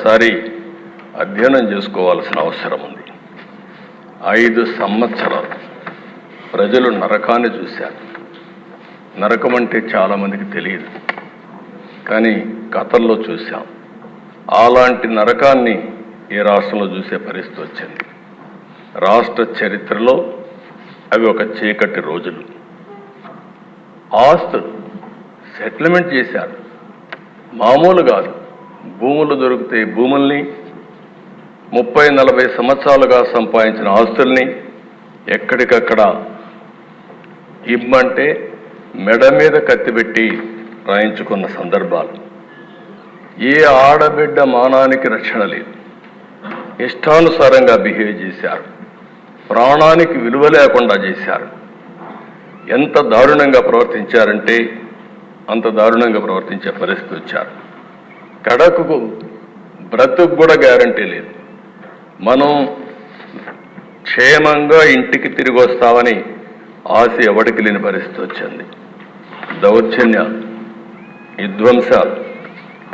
ఒక్కసారి అధ్యయనం చేసుకోవాల్సిన అవసరం ఉంది. 5 సంవత్సరాలు ప్రజలు నరకాన్ని చూశారు. నరకం అంటే చాలామందికి తెలియదు, కానీ కథల్లో చూశాం. అలాంటి నరకాన్ని ఈ రాష్ట్రంలో చూసే పరిస్థితి వచ్చింది. రాష్ట్ర చరిత్రలో అవి ఒక చీకటి రోజులు. ఆస్తులు సెటిల్మెంట్ చేశారు, మామూలు కాదు. భూములు దొరికితే భూముల్ని 30-40 సంవత్సరాలుగా సంపాదించిన ఆస్తుల్ని ఎక్కడికక్కడ ఇమ్మంటే మెడ మీద కత్తిపెట్టి రాయించుకున్న సందర్భాలు. ఏ ఆడబిడ్డ మానానికి రక్షణ లేదు. ఇష్టానుసారంగా బిహేవ్ చేశారు. ప్రాణానికి విలువ లేకుండా చేశారు. ఎంత దారుణంగా ప్రవర్తించారంటే అంత దారుణంగా ప్రవర్తించే పరిస్థితి వచ్చారు. కడకు బ్రతుకు కూడా గ్యారంటీ లేదు. మనం క్షేమంగా ఇంటికి తిరిగి వస్తామని ఆశ ఎవడికి లేని పరిస్థితి వచ్చింది. దౌర్జన్యాలు, విధ్వంసాలు,